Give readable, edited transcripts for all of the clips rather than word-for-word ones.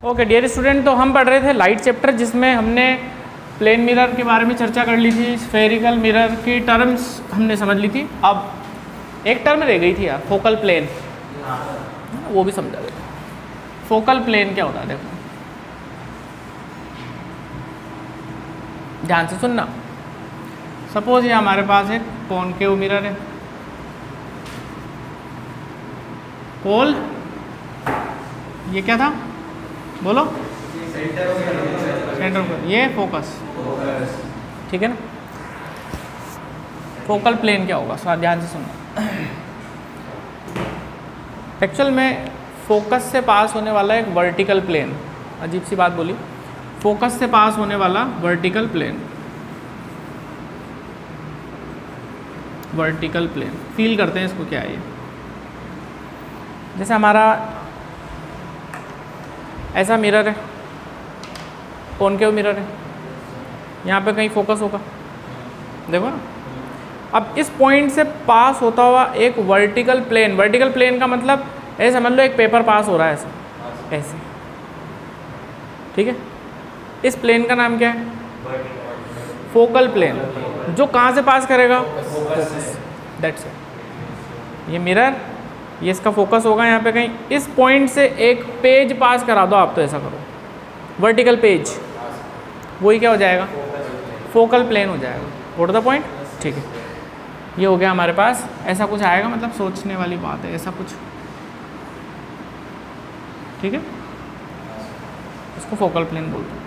Okay dear student, तो हम पढ़ रहे थे लाइट चैप्टर, जिसमें हमने प्लेन मिरर के बारे में चर्चा कर ली थी। स्फेरिकल मिरर की टर्म्स हमने समझ ली थी। अब एक टर्म रह गई थी यार, फोकल प्लेन, वो भी समझा देते। फोकल प्लेन क्या होता है देखो, ध्यान से सुनना। सपोज ये हमारे पास एक कॉनकेव मिरर है, पोल, ये क्या था बोलो, सेंटर पर, ये फोकस, ठीक है ना। फोकल प्लेन क्या होगा, ध्यान से सुनना। एक्चुअल में फोकस से पास होने वाला एक वर्टिकल प्लेन, अजीब सी बात बोली, फोकस से पास होने वाला vertical plane, vertical plane feel करते हैं इसको, क्या है ये। जैसे हमारा ऐसा मिरर है, कॉनकेव मिरर है, यहाँ पे कहीं फोकस होगा, देखो ना। अब इस पॉइंट से पास होता हुआ एक वर्टिकल प्लेन, वर्टिकल प्लेन का मतलब ऐसे समझ लो एक पेपर पास हो रहा है ऐसे ऐसे, ठीक है। इस प्लेन का नाम क्या है, फोकल प्लेन, जो कहाँ से पास करेगा, फोकस, दैट्स इट। ये मिरर, ये इसका फोकस होगा यहाँ पे कहीं, इस पॉइंट से एक पेज पास करा दो आप, तो ऐसा करो, वर्टिकल पेज, वही क्या हो जाएगा, फोकल प्लेन हो जाएगा। व्हाट द पॉइंट, ठीक है। ये हो गया हमारे पास, ऐसा कुछ आएगा, मतलब सोचने वाली बात है, ऐसा कुछ, ठीक है, इसको फोकल प्लेन बोलते हैं।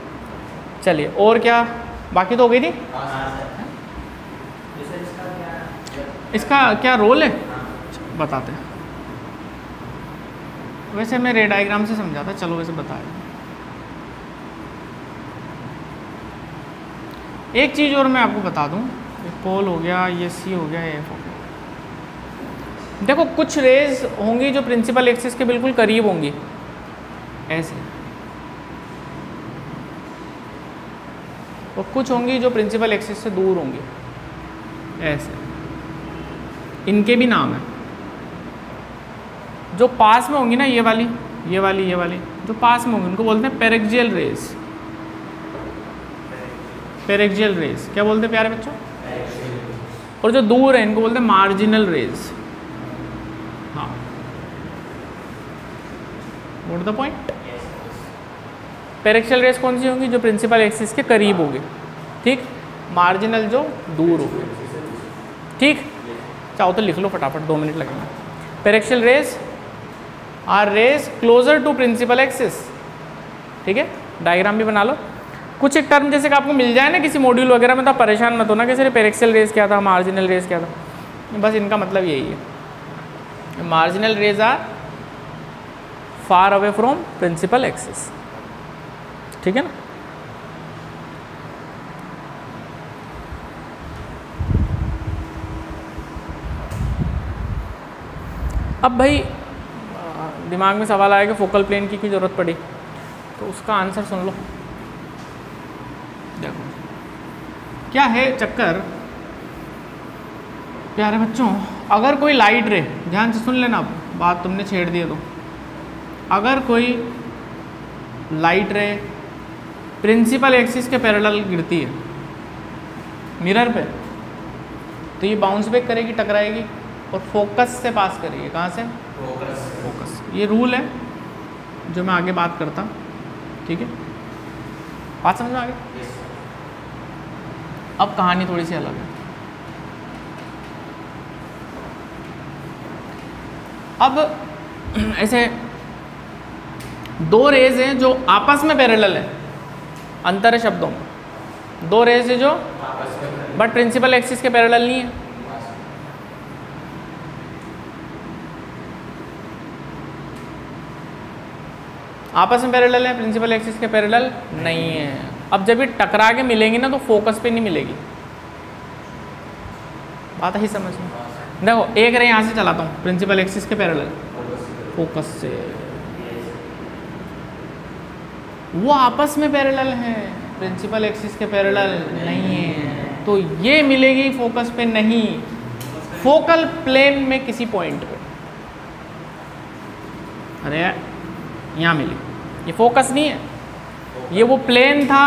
चलिए और क्या, बाकी तो हो गई थी। इसका क्या रोल है बताते हैं। वैसे मैं रे डायग्राम से समझाता, चलो वैसे बताया। एक चीज़ और मैं आपको बता दूं, पोल हो गया, ये सी हो गया, एफ हो गया। देखो कुछ रेज होंगी जो प्रिंसिपल एक्सिस के बिल्कुल करीब होंगी, ऐसे, और कुछ होंगी जो प्रिंसिपल एक्सिस से दूर होंगी, ऐसे। इनके भी नाम है। जो पास में होंगी ना, ये वाली, ये वाली, ये वाली, जो पास में होंगी उनको बोलते हैं पेरिक्जियल रेज। पेरिक्जियल रेज क्या बोलते हैं प्यारे बच्चों, और जो दूर है इनको बोलते हैं मार्जिनल रेज। हाँ, व्हाट द पॉइंट। पेरिक्जियल रेज कौन सी होंगी, जो प्रिंसिपल एक्सिस के करीब होगी, ठीक। मार्जिनल जो दूर होगी, ठीक। चाहो तो लिख लो फटाफट, 2 मिनट लगेंगे। Paraxial rays are rays closer to principal axis, ठीक है। डायग्राम भी बना लो। कुछ एक टर्म जैसे कि आपको मिल जाए ना किसी मॉड्यूल वगैरह में, तो परेशान मत होना कि सर पेरिक्जियल रेज क्या था, मार्जिनल रेज क्या था, बस इनका मतलब यही है। Marginal rays are far away from principal axis, ठीक है ना। अब भाई दिमाग में सवाल आया कि फोकल प्लेन की ज़रूरत पड़ी, तो उसका आंसर सुन लो। देखो क्या है चक्कर प्यारे बच्चों, अगर कोई लाइट रे, ध्यान से सुन लेना, बात तुमने छेड़ दी है तो, अगर कोई लाइट रे प्रिंसिपल एक्सिस के पैरेलल गिरती है मिरर पे, तो ये बाउंस बैक करेगी, टकराएगी और फोकस से पास करेगी। कहाँ से, फोकस। ये रूल है जो मैं आगे बात करता, ठीक है। बात समझ में आ गई। अब कहानी थोड़ी सी अलग है। अब ऐसे 2 रेज हैं जो आपस में पैरेलल है, अंतर है शब्दों में। 2 रेज है जो बट प्रिंसिपल एक्सिस के पैरेलल नहीं है। आपस में पैरेलल है, प्रिंसिपल एक्सिस के पैरेलल नहीं है। अब जब ये टकरा के मिलेंगी ना, तो फोकस पे नहीं मिलेगी। बात ही समझ में। देखो एक रे यहाँ से चलाता हूँ प्रिंसिपल एक्सिस के पैरेलल, फोकस से, वो आपस में पैरेलल है, प्रिंसिपल एक्सिस के पैरेलल नहीं है, तो ये मिलेगी फोकस पे नहीं, फोकल प्लेन में किसी पॉइंट पे। अरे यहाँ मिली, ये फोकस नहीं है, ये वो प्लेन था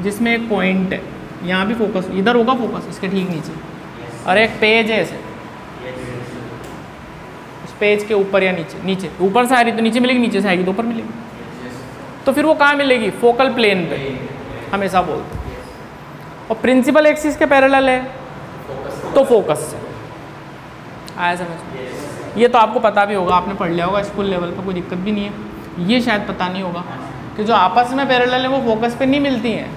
जिसमें एक पॉइंट है, यहाँ भी फोकस इधर होगा, फोकस इसके ठीक नीचे, और एक पेज है ऐसे, उस पेज के ऊपर या नीचे, नीचे ऊपर से आ रही तो नीचे मिलेगी, नीचे से आएगी तो ऊपर मिलेगी, तो फिर वो कहाँ मिलेगी, फोकल प्लेन पे हमेशा बोलते हैं। और प्रिंसिपल एक्सिस के पैरेलल है तो फोकस से आया समझ। ये तो आपको पता भी होगा, आपने पढ़ लिया होगा स्कूल लेवल पर, कोई दिक्कत भी नहीं है। ये शायद पता नहीं होगा कि जो आपस में पैरेलल है वो फोकस पे नहीं मिलती हैं,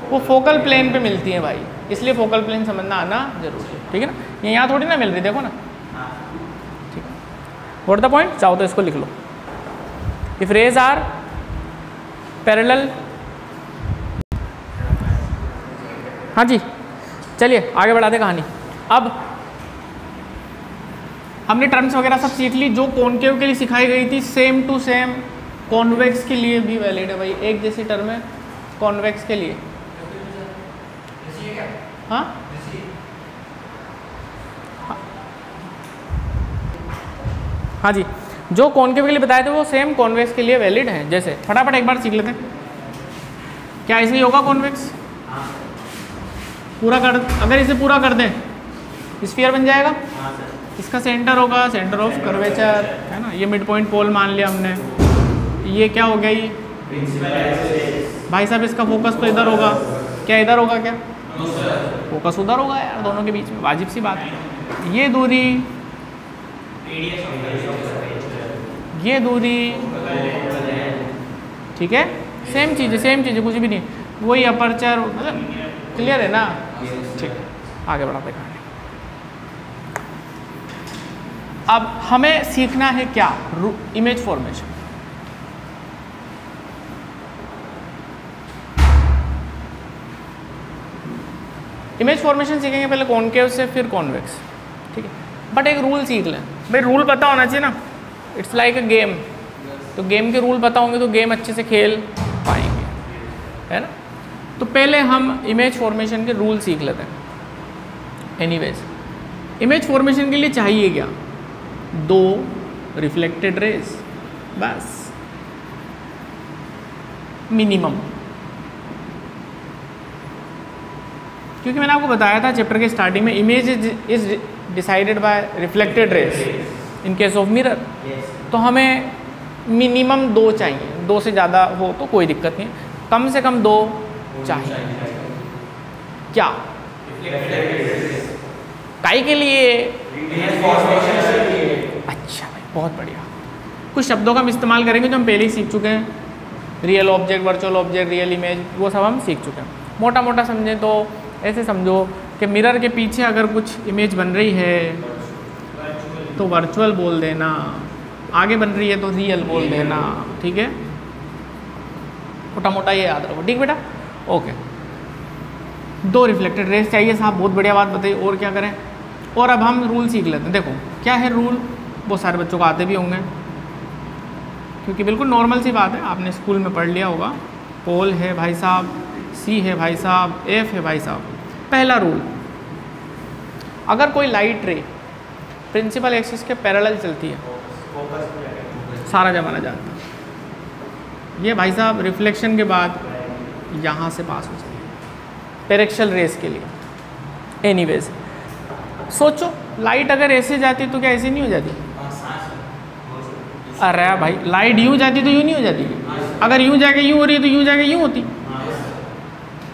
वो फोकल प्लेन पे मिलती हैं भाई, इसलिए फोकल प्लेन समझना आना जरूरी है, ठीक है ना। ये यहाँ थोड़ी ना मिल रही, देखो ना, ठीक है। व्हाट द पॉइंट, चाहो तो इसको लिख लो, इफ रेज आर पैरेलल। हाँ जी, चलिए आगे बढ़ाते कहानी। अब हमने टर्म्स वगैरह सब सीख ली, जो कॉनकेव के लिए सिखाई गई थी सेम टू सेम कॉन्वेक्स के लिए भी वैलिड है भाई, एक जैसी टर्म है कॉन्वेक्स के लिए। हाँ हाँ जी, जो कॉनकेव के लिए बताए थे वो सेम कॉन्वेक्स के लिए वैलिड है। जैसे फटाफट एक बार सीख लेते हैं, क्या ऐसे ही होगा कॉन्वेक्स, पूरा कर, अगर इसे पूरा कर दें स्फीयर बन जाएगा। इसका सेंटर होगा सेंटर ऑफ कर्वेचर, है ना, ये मिड पॉइंट पोल मान लिया हमने। ये क्या हो गया, ये भाई साहब इसका फोकस तो इधर होगा, क्या इधर होगा, क्या फोकस उधर होगा यार, दोनों के बीच में वाजिब सी बात है। ये दूरी, ये दूरी, ठीक है, सेम चीज़ है, सेम चीज़ है, कुछ भी नहीं, वही अपर्चर, मतलब क्लियर है ना। ठीक है, आगे बढ़ाते हैं। अब हमें सीखना है क्या, इमेज फॉर्मेशन। इमेज फॉर्मेशन सीखेंगे पहले कॉनकेव से, फिर कॉन्वेक्स, ठीक है। बट एक रूल सीख लें भाई, रूल पता होना चाहिए ना, इट्स लाइक अ गेम, तो गेम के रूल पता होंगे तो गेम अच्छे से खेल पाएंगे, है ना। तो पहले हम इमेज फॉर्मेशन के रूल सीख लेते हैं। एनीवेज, इमेज फॉर्मेशन के लिए चाहिए क्या, दो रिफ्लेक्टेड रेज, बस मिनिमम, क्योंकि मैंने आपको बताया था चैप्टर के स्टार्टिंग में, image is decided by reflected raise in case of mirror. तो हमें मिनिमम दो चाहिए, दो से ज़्यादा हो तो कोई दिक्कत नहीं, कम से कम दो चाहिए। क्या, काई के लिए, अच्छा भाई बहुत बढ़िया। कुछ शब्दों का हम इस्तेमाल करेंगे जो हम पहले ही सीख चुके हैं, real object, virtual object, real image, वो सब हम सीख चुके हैं। मोटा मोटा समझें तो ऐसे समझो कि मिरर के पीछे अगर कुछ इमेज बन रही है तो वर्चुअल बोल देना, आगे बन रही है तो रियल बोल देना, ठीक है, मोटा मोटा ये याद रखो, ठीक बेटा, ओके। दो रिफ्लेक्टेड रेज चाहिए साहब, बहुत बढ़िया बात बताइए, और क्या करें। और अब हम रूल सीख लेते हैं। देखो क्या है रूल, वो सारे बच्चों को आते भी होंगे, क्योंकि बिल्कुल नॉर्मल सी बात है, आपने स्कूल में पढ़ लिया होगा। पोल है भाई साहब, सी है भाई साहब, एफ है भाई साहब। पहला रूल, अगर कोई लाइट रे प्रिंसिपल एक्सिस के पैरेलल चलती है, सारा जमाना जानता है, ये भाई साहब रिफ्लेक्शन के बाद यहाँ से पास हो जाएगी पेरेक्शल रेस के लिए। एनीवेज, सोचो लाइट अगर ऐसे जाती तो क्या ऐसे नहीं हो जाती, अरे भाई लाइट यूँ जाती तो यूँ नहीं हो जाती, अगर यूँ जाके यूँ हो रही है तो यूँ जाके यूँ होती।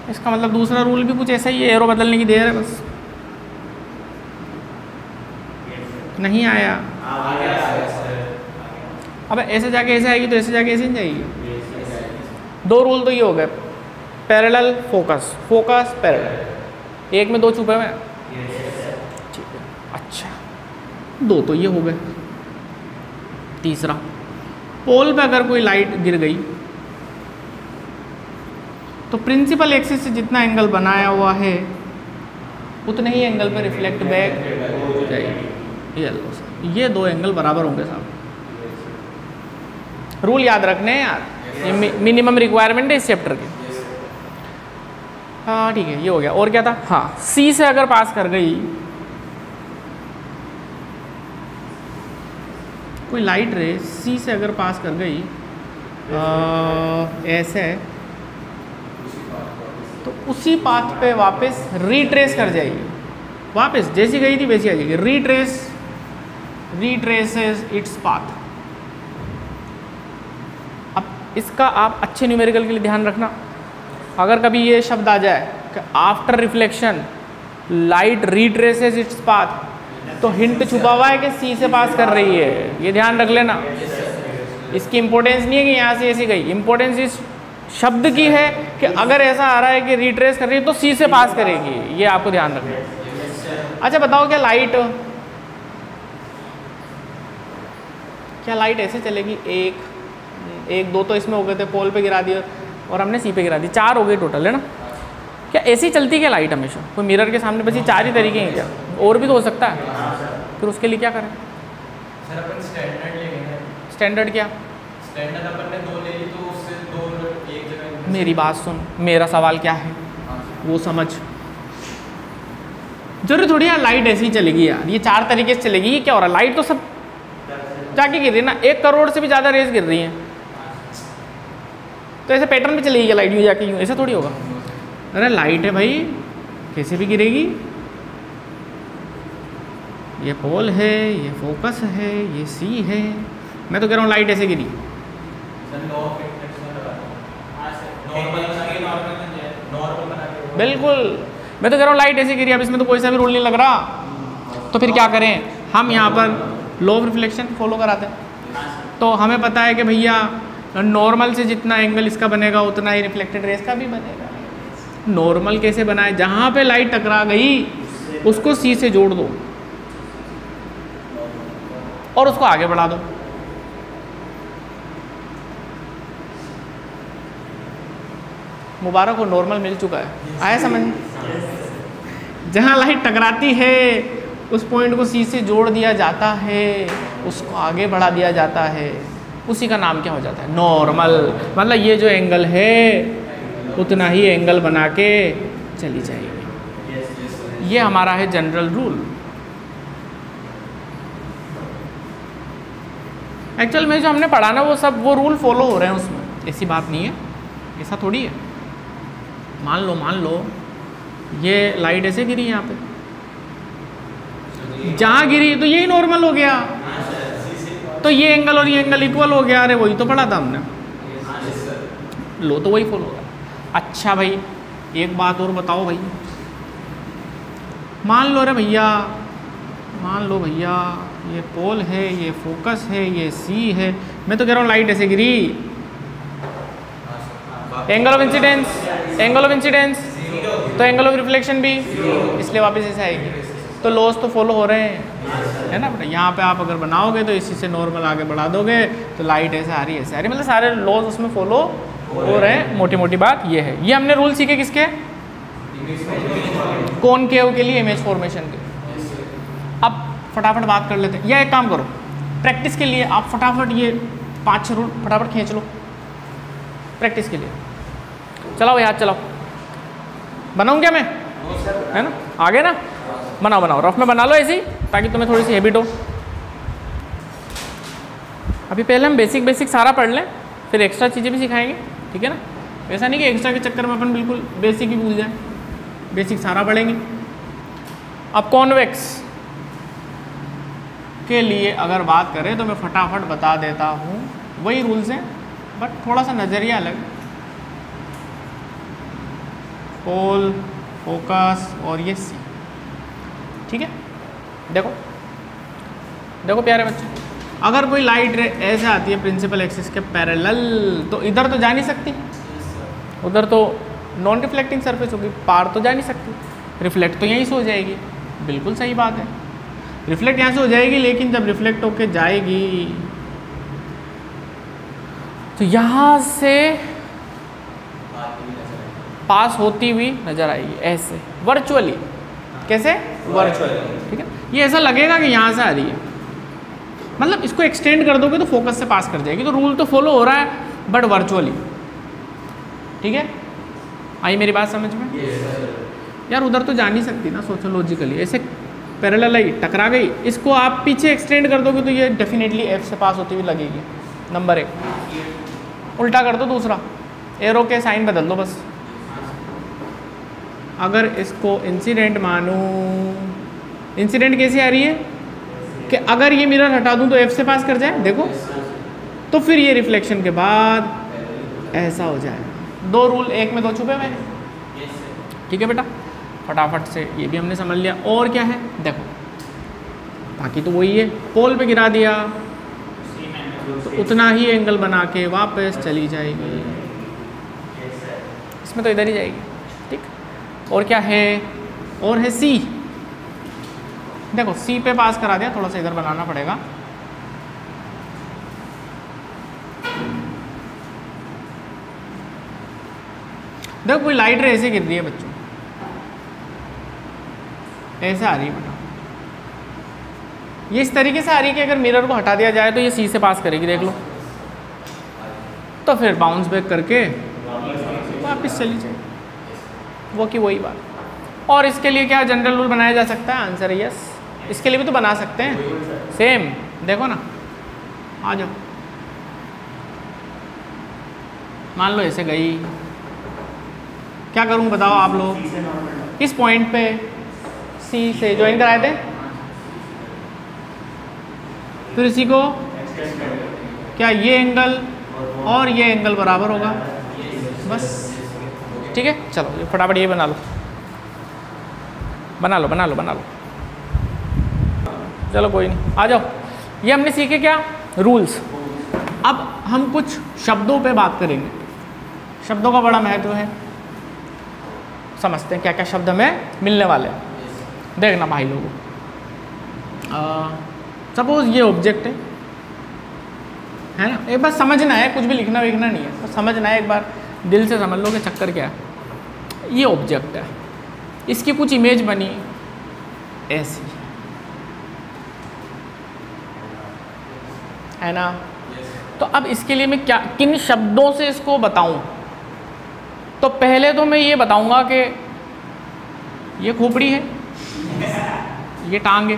इसका मतलब दूसरा रूल भी कुछ ऐसा ही है, एरो बदलने की देर है बस। नहीं आया, अब ऐसे जाके ऐसे आएगी तो ऐसे जाके ऐसे नहीं जाएगी। दो रूल तो ये हो गए, पैरेलल फोकस, फोकस पैरेलल, एक में दो छुपे हुए हैं, ठीक है। अच्छा, दो तो ये हो गए। तीसरा, पोल पे अगर कोई लाइट गिर गई तो प्रिंसिपल एक्सिस से जितना एंगल बनाया हुआ है उतने ही एंगल पे रिफ्लेक्ट बैक हो जाएगी। ये दो एंगल बराबर होंगे साहब, रूल याद रखने हैं यार, ये मिनिमम रिक्वायरमेंट है इस चैप्टर की। हाँ ठीक है, ये हो गया। और क्या था, हाँ, सी से अगर पास कर गई कोई लाइट रे, सी से अगर पास कर गई ऐसे है तो उसी पाथ पे वापस रिट्रेस कर जाएगी, वापस जैसी गई थी वैसी आ जाएगी, रिट्रेसेस इट्स पाथ। अब इसका आप अच्छे न्यूमेरिकल के लिए ध्यान रखना, अगर कभी ये शब्द आ जाए कि after reflection light retraces its path, तो हिंट छुपा हुआ है कि सी से पास कर रही है, ये ध्यान रख लेना। इसकी इंपॉर्टेंस नहीं है कि यहाँ से ऐसी गई, इंपॉर्टेंस इस शब्द की है कि अगर ऐसा आ रहा है कि रिट्रेस कर रही है तो सी से पास करेगी, ये आपको ध्यान रखना है। अच्छा बताओ, क्या लाइट ऐसे चलेगी, एक दो तो इसमें हो गए थे, पोल पे गिरा दिया और हमने सी पे गिरा दी, 4 हो गए टोटल, है ना। क्या ऐसी चलती क्या लाइट हमेशा, कोई मिरर के सामने बस ये 4 ही तरीके हैं क्या, और भी तो हो सकता है, फिर उसके लिए क्या करें? सर अपन स्टैंडर्ड लेंगे। स्टैंडर्ड क्या? स्टैंडर्ड अपन ने 2 ले ली तो उससे 2 एक जगह। मेरी बात सुन, मेरा सवाल क्या है वो समझ। जरूरी थोड़ी यार लाइट ऐसे ही चलेगी यार, ये 4 तरीके से चलेगी, ये क्या हो रहा है, लाइट तो सब जाके गिर रही है ना, 1 करोड़ से भी ज़्यादा रेस गिर रही हैं, तो ऐसे पैटर्न में चलेगी क्या लाइट, यूँ जाके यूँ, ऐसा थोड़ी होगा। अरे लाइट है भाई, कैसे भी गिरेगी, ये पोल है, ये फोकस है, ये सी है, मैं तो कह रहा हूँ लाइट ऐसे गिरी। बिल्कुल, मैं तो कह रहा हूँ लाइट ऐसे गिरी, अब इसमें तो कोई सा भी रूल नहीं लग रहा, तो फिर क्या करें हम, यहाँ पर लॉ ऑफ रिफ्लेक्शन फॉलो कराते हैं। तो हमें पता है कि भैया नॉर्मल से जितना एंगल इसका बनेगा उतना ही रिफ्लेक्टेड रेस का भी बनेगा। नॉर्मल कैसे बनाए, जहाँ पे लाइट टकरा गई उसको सी से जोड़ दो और उसको आगे बढ़ा दो। मुबारक हो, नॉर्मल मिल चुका है, आया समझ। जहाँ लाइट टकराती है उस पॉइंट को सी से जोड़ दिया जाता है, उसको आगे बढ़ा दिया जाता है, उसी का नाम क्या हो जाता है, नॉर्मल। मतलब ये जो एंगल है उतना ही एंगल बना के चली जाएगी, ये हमारा है जनरल रूल। एक्चुअल में जो हमने पढ़ा ना वो सब वो रूल फॉलो हो रहे हैं उसमें, ऐसी बात नहीं है, ऐसा थोड़ी है। मान लो ये लाइट ऐसे गिरी यहाँ पे, जहाँ गिरी तो यही नॉर्मल हो गया, तो ये एंगल और ये एंगल इक्वल हो गया। अरे वही तो पढ़ा था हमने, लो तो वही फॉलो हो गया। अच्छा भाई एक बात और बताओ भाई, मान लो भैया ये पोल है, ये फोकस है, ये सी है, मैं तो कह रहा हूँ लाइट ऐसे गिरी, एंगल ऑफ इंसिडेंस तो एंगल ऑफ रिफ्लेक्शन भी, इसलिए वापस ऐसे आएगी। तो लॉस तो फॉलो हो रहे हैं, है ना बेटा। यहाँ पे आप अगर बनाओगे तो इसी से नॉर्मल आगे बढ़ा दोगे तो लाइट ऐसे आ रही है, ऐसे आ रही है, मतलब सारे लॉज उसमें फॉलो हो रहे हैं। मोटी मोटी बात ये है। ये हमने रूल सीखे किसके, कॉनकेव के लिए, इमेज फॉर्मेशन के। अब फटाफट बात कर लेते हैं, या एक काम करो प्रैक्टिस के लिए आप फटाफट ये 5-6 रूल फटाफट खींच लो प्रैक्टिस के लिए। चलाओ याद, चलाओ, बनाऊँ क्या मैं, है ना, आगे ना, बनाओ रफ में बना लो ऐसी, ताकि तुम्हें थोड़ी सी हैबिट हो। अभी पहले हम बेसिक सारा पढ़ लें, फिर एक्स्ट्रा चीज़ें भी सिखाएंगे, ठीक है ना। ऐसा नहीं कि एक्स्ट्रा के चक्कर में अपन बिल्कुल बेसिक ही भूल जाए, बेसिक सारा पढ़ेंगे। अब कॉन्वेक्स के लिए अगर बात करें तो मैं फटाफट बता देता हूँ, वही रूल्स हैं बट थोड़ा सा नज़रिया अलग। पोल, फोकस और ये सी, ठीक है। देखो प्यारे बच्चे, अगर कोई लाइट रे ऐसे आती है प्रिंसिपल एक्सिस के पैरेलल, तो इधर तो जा नहीं सकती, उधर तो नॉन रिफ्लेक्टिंग सरफेस होगी, पार तो जा नहीं सकती, रिफ्लेक्ट तो यहीं से हो जाएगी। बिल्कुल सही बात है, रिफ्लेक्ट यहाँ से हो जाएगी, लेकिन जब रिफ्लेक्ट होके जाएगी तो यहाँ से पास होती हुई नजर आएगी, ऐसे वर्चुअली। कैसे, वर्चुअली, ठीक है। ये ऐसा लगेगा कि यहाँ से आ रही है, मतलब इसको एक्सटेंड कर दोगे तो फोकस से पास कर जाएगी। तो रूल तो फॉलो हो रहा है बट वर्चुअली, ठीक है। आई मेरी बात समझ में? यार उधर तो जा नहीं सकती ना सोशियोलॉजिकली, ऐसे पैरेलल आई टकरा गई, इसको आप पीछे एक्सटेंड कर दोगे तो ये डेफिनेटली एफ से पास होती हुई लगेगी, नंबर 1। उल्टा कर दो दूसरा, एरो के साइन बदल दो बस। अगर इसको इंसिडेंट मानूं, इंसिडेंट कैसे आ रही है कि अगर ये मिरर हटा दूं तो एफ से पास कर जाए, देखो, तो फिर ये रिफ्लेक्शन के बाद ऐसा हो जाए। दो रूल एक में दो छुपे हुए हैं। ठीक है बेटा, फटाफट से ये भी हमने समझ लिया। और क्या है देखो, बाकी तो वही है, पोल पे गिरा दिया तो उतना ही एंगल बना के वापस चली जाएगी, इसमें तो इधर ही जाएगी। ठीक, और क्या है, और है सी। देखो सी पे पास करा दिया, थोड़ा सा इधर बनाना पड़ेगा। देखो कोई लाइट रे ऐसे गिर रही है बच्चों, ऐसे आ रही है बेटा, ये इस तरीके से आ रही है कि अगर मिरर को हटा दिया जाए तो ये सी से पास करेगी, देख लो, तो फिर बाउंस बैक करके वापस चली जाएगी, वो की वही बात। और इसके लिए क्या जनरल रूल बनाया जा सकता है, आंसर है यस। इसके लिए भी तो बना सकते हैं सेम, देखो ना, आ जाओ, मान लो ऐसे गई, क्या करूँ बताओ आप लोग, किस पॉइंट पे सी से ज्वाइन कराए थे, फिर इसी को क्या ये एंगल और ये एंगल बराबर होगा, बस। ठीक है, चलो ये फटाफट ये बना लो, बना लो बना लो बना लो, चलो कोई नहीं, आ जाओ। ये हमने सीखे क्या, रूल्स। अब हम कुछ शब्दों पे बात करेंगे, शब्दों का बड़ा महत्व है, समझते हैं क्या क्या शब्द हमें मिलने वाले हैं। देखना भाई लोगों, सपोज ये ऑब्जेक्ट है ना, एक बार समझना है, कुछ भी लिखना विखना नहीं है, बस समझना है, एक बार दिल से समझ लो कि चक्कर क्या है। ये ऑब्जेक्ट है, इसकी कुछ इमेज बनी ऐसी है ना, तो अब इसके लिए मैं क्या, किन शब्दों से इसको बताऊं, तो पहले तो मैं ये बताऊंगा कि ये खोपड़ी है, ये टांग है,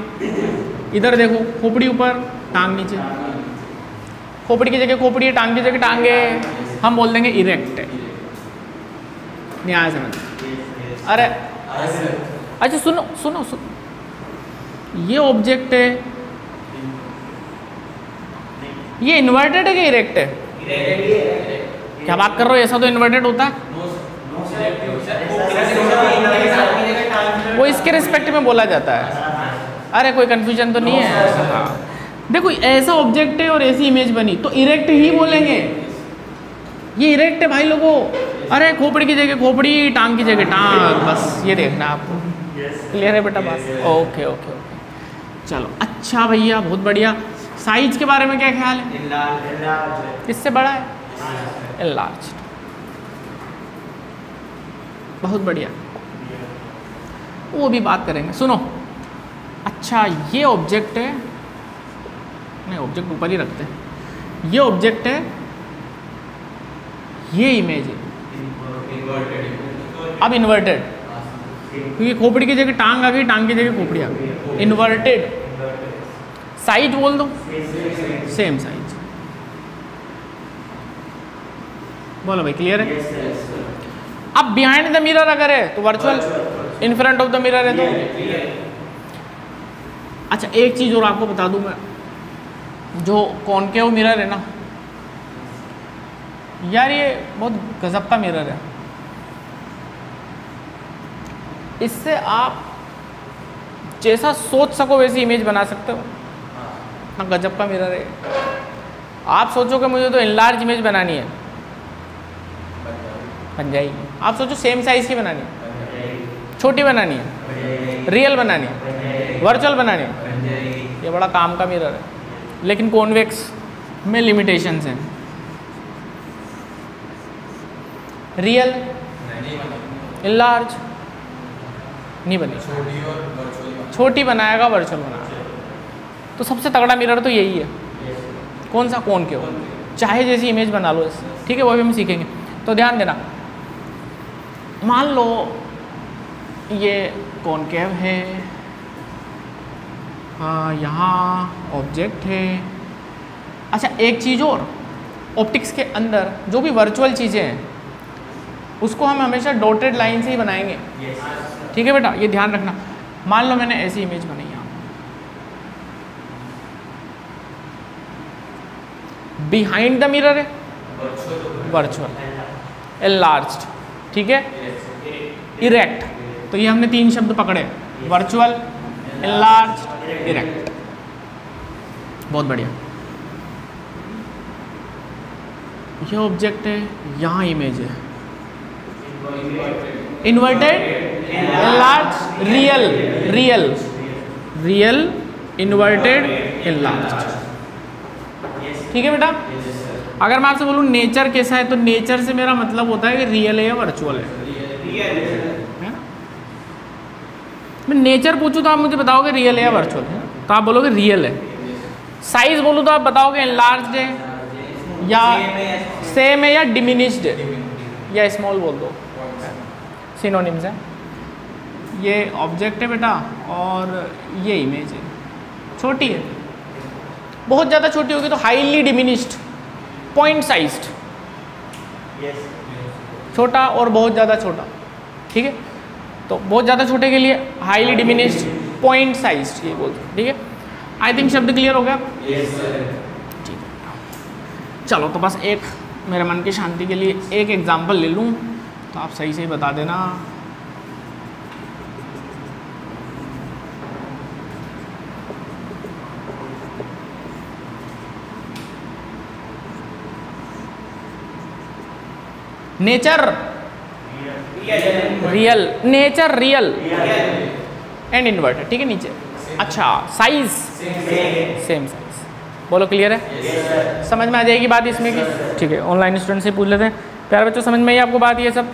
इधर देखो खोपड़ी ऊपर टांग नीचे, खोपड़ी की जगह खोपड़ी है, टांग की जगह टांग है, हम बोल देंगे इरेक्ट है। नहीं आया समझ, अरे अच्छा सुनो सुनो सुनो, ये ऑब्जेक्ट है, ये इन्वर्टेड है कि इरेक्ट है, क्या बात कर रहे हो, ऐसा तो इन्वर्टेड होता है, वो इसके रिस्पेक्ट में बोला जाता है। अरे कोई कंफ्यूजन तो नहीं है, हाँ देखो ऐसा ऑब्जेक्ट है और ऐसी इमेज बनी तो इरेक्ट ही बोलेंगे, ये इरेक्ट है भाई लोगों। अरे खोपड़ी की जगह खोपड़ी, टांग की जगह टांग, बस ये देखना आपको, क्लियर है बेटा बात, ओके ओके ओके, चलो अच्छा भैया बहुत बढ़िया। साइज के बारे में क्या ख्याल है, किससे बड़ा है, एनलार्ज, बहुत बढ़िया, वो भी बात करेंगे। सुनो, अच्छा ये ऑब्जेक्ट है, नहीं ऑब्जेक्ट ऊपर ही रखते हैं, ये ऑब्जेक्ट है, ये इमेज है, अब इन्वर्टेड, क्योंकि खोपड़ी की जगह टांग आ गई, टांग की जगह खोपड़ी आ गई, इन्वर्टेड। साइज बोल दो, सेम साइज, बोलो भाई क्लियर है। अब बिहाइंड द मिरर अगर है तो virtual, in front of the mirror है तो। अच्छा एक चीज और आपको बता दूं मैं, जो कॉनकेव मिरर है ना यार, ये बहुत गजब का मिरर है, इससे आप जैसा सोच सको वैसी इमेज बना सकते हो ना, गजब का मिरर है। आप सोचो कि मुझे तो इनलार्ज इमेज बनानी है, बन जाएगी। आप सोचो सेम साइज की बनानी है, छोटी बनानी है, रियल बनानी है, वर्चुअल बनानी है, ये बड़ा काम का मिरर है। लेकिन कॉन्वेक्स में लिमिटेशंस हैं, रियल इनलार्ज नहीं बनी, छोटी बनाएगा, वर्चुअल बनाएगा। तो सबसे तगड़ा मिरर तो यही है, कौन सा, कॉनकेव, चाहे जैसी इमेज बना लो इससे, ठीक है, वो भी हम सीखेंगे। तो ध्यान देना, मान लो ये कॉनकेव है, हाँ यहाँ ऑब्जेक्ट है। अच्छा एक चीज़ और, ऑप्टिक्स के अंदर जो भी वर्चुअल चीज़ें हैं उसको हम हमेशा डॉटेड लाइन से ही बनाएंगे। ठीक है बेटा, ये ध्यान रखना। मान लो मैंने ऐसी इमेज बनाई यहाँ, बिहाइंड द मिरर है वर्चुअल, एनलार्ज्ड, ठीक है, इरेक्ट। तो ये हमने 3 शब्द पकड़े, वर्चुअल, एनलार्ज्ड, इरेक्ट। बहुत बढ़िया। ये ऑब्जेक्ट है, यहाँ इमेज है, inverted, enlarged, real, real, real, inverted, enlarged. ठीक है बेटा। अगर मैं आपसे बोलूँ नेचर कैसा है, तो नेचर से मेरा मतलब होता है कि रियल है या वर्चुअल है ना। मैं नेचर पूछूँ तो आप मुझे बताओगे रियल है या वर्चुअल है, तो आप बोलोगे रियल है। साइज बोलूँ तो आप बताओगे एनलार्ज्ड है या सेम है या डिमिनिश्ड है या स्मॉल बोल दो, सिनोनिम्स है। ये ऑब्जेक्ट है बेटा और ये इमेज है, छोटी है, बहुत ज़्यादा छोटी होगी तो हाईली डिमिनिश्ड, पॉइंट साइज्ड, छोटा और बहुत ज़्यादा छोटा। ठीक है, तो बहुत ज़्यादा छोटे के लिए हाईली डिमिनिश्ड, पॉइंट साइज्ड ये बोलते हैं। ठीक है, आई थिंक शब्द क्लियर हो गया। ठीक है, चलो तो बस एक मेरे मन की शांति के लिए एक एग्जांपल ले लूँ तो आप सही से बता देना। Nature real, nature real and inverted. ठीक है, नीचे। अच्छा, साइज सेम साइज, बोलो क्लियर है? समझ में आ जाएगी बात इसमें की? ठीक है, ऑनलाइन स्टूडेंट से पूछ लेते हैं। प्यारे बच्चों, समझ में आई आपको बात ये सब?